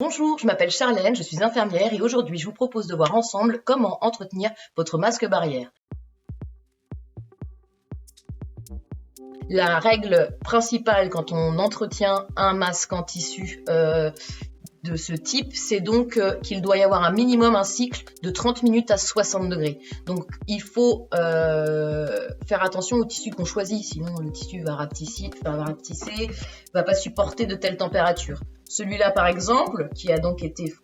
Bonjour, je m'appelle Charlène, je suis infirmière et aujourd'hui je vous propose de voir ensemble comment entretenir votre masque barrière. La règle principale quand on entretient un masque en tissu de ce type, c'est donc qu'il doit y avoir un minimum, un cycle de 30 minutes à 60 degrés. Donc il faut faire attention au tissu qu'on choisit, sinon le tissu va rapetisser, va pas supporter de telles températures. Celui-là par exemple, qui a donc été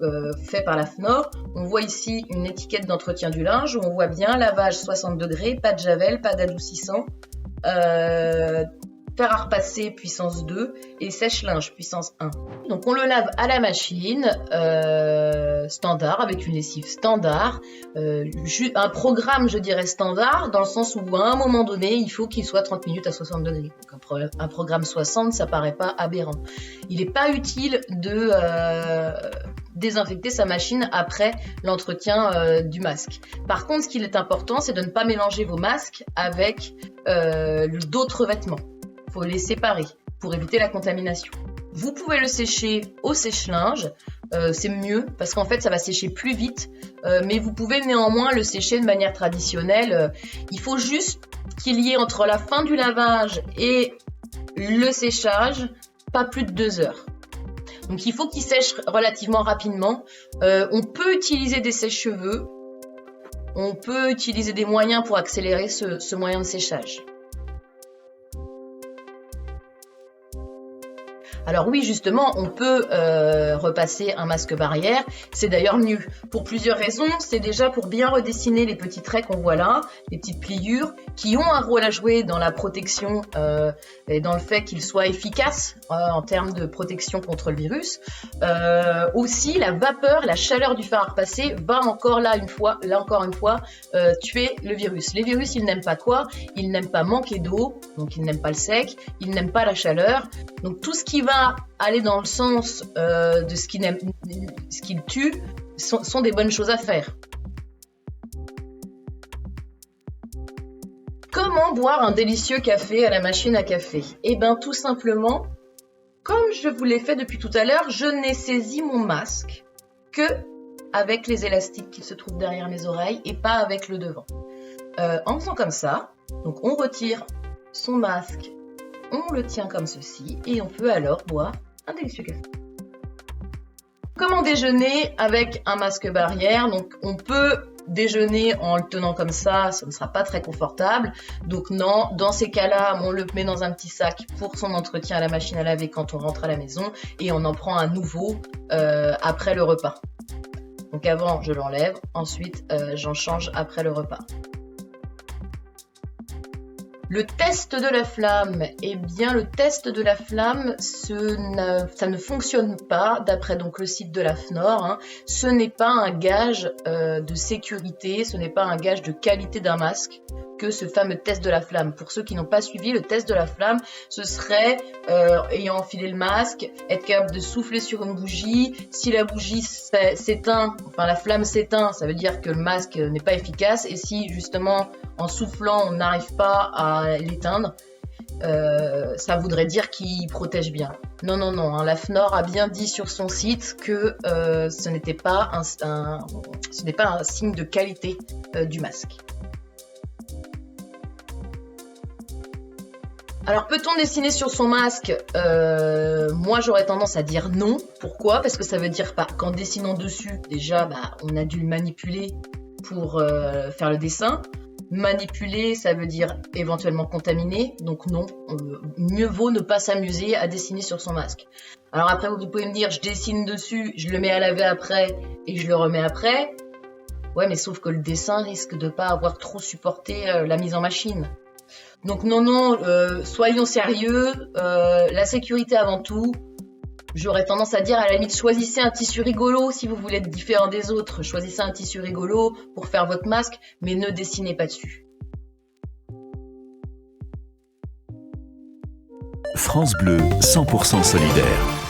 fait par la FNOR, on voit ici une étiquette d'entretien du linge où on voit bien lavage 60 degrés, pas de javel, pas d'adoucissant, fer à repasser puissance 2 et sèche-linge puissance 1. Donc on le lave à la machine standard, avec une lessive standard, un programme je dirais standard, dans le sens où à un moment donné il faut qu'il soit 30 minutes à 60 degrés. Donc un programme 60, ça paraît pas aberrant. Il n'est pas utile de désinfecter sa machine après l'entretien du masque. Par contre, ce qui est important, c'est de ne pas mélanger vos masques avec d'autres vêtements. Il faut les séparer pour éviter la contamination. Vous pouvez le sécher au sèche-linge, c'est mieux parce qu'en fait ça va sécher plus vite, mais vous pouvez néanmoins le sécher de manière traditionnelle. Il faut juste qu'il y ait entre la fin du lavage et le séchage pas plus de 2 heures. Donc il faut qu'il sèche relativement rapidement. On peut utiliser des sèche-cheveux, on peut utiliser des moyens pour accélérer ce moyen de séchage. Alors oui, justement, on peut repasser un masque barrière, c'est d'ailleurs mieux. Pour plusieurs raisons, c'est déjà pour bien redessiner les petits traits qu'on voit là, les petites pliures, qui ont un rôle à jouer dans la protection et dans le fait qu'ils soient efficaces en termes de protection contre le virus. Aussi, la vapeur, la chaleur du fer à repasser va encore une fois, tuer le virus. Les virus, ils n'aiment pas quoi? Ils n'aiment pas manquer d'eau, donc ils n'aiment pas le sec, ils n'aiment pas la chaleur. Donc tout ce qui va aller dans le sens de ce qu'il tue sont des bonnes choses à faire. Comment boire un délicieux café à la machine à café? Eh bien tout simplement, comme je vous l'ai fait depuis tout à l'heure, je n'ai saisi mon masque que avec les élastiques qui se trouvent derrière mes oreilles et pas avec le devant. En faisant comme ça, donc on retire son masque, on le tient comme ceci et on peut alors boire un délicieux café. Comment déjeuner avec un masque barrière? Donc on peut déjeuner en le tenant comme ça ne sera pas très confortable. Donc non, dans ces cas-là, on le met dans un petit sac pour son entretien à la machine à laver quand on rentre à la maison et on en prend un nouveau après le repas. Donc avant, je l'enlève, ensuite j'en change après le repas. Le test de la flamme, eh bien le test de la flamme, ça ne fonctionne pas d'après donc le site de la FNOR. Ce n'est pas un gage de sécurité, ce n'est pas un gage de qualité d'un masque que ce fameux test de la flamme. Pour ceux qui n'ont pas suivi, le test de la flamme, ce serait, ayant enfilé le masque, être capable de souffler sur une bougie. Si la bougie s'éteint, enfin la flamme s'éteint, ça veut dire que le masque n'est pas efficace. Et si justement, en soufflant, on n'arrive pas à l'éteindre, ça voudrait dire qu'il protège bien. Non, la FNOR a bien dit sur son site que ce n'était pas un signe de qualité du masque. Alors, peut-on dessiner sur son masque? Moi, j'aurais tendance à dire non. Pourquoi? Parce que ça veut dire qu'en dessinant dessus, déjà, on a dû le manipuler pour faire le dessin. Manipuler, ça veut dire éventuellement contaminer. Donc non, mieux vaut ne pas s'amuser à dessiner sur son masque. Alors après, vous pouvez me dire, je dessine dessus, je le mets à laver après et je le remets après. Ouais, mais sauf que le dessin risque de pas avoir trop supporté la mise en machine. Donc non, soyons sérieux, la sécurité avant tout. J'aurais tendance à dire, à la limite, choisissez un tissu rigolo si vous voulez être différent des autres. Choisissez un tissu rigolo pour faire votre masque, mais ne dessinez pas dessus. France Bleu, 100% solidaire.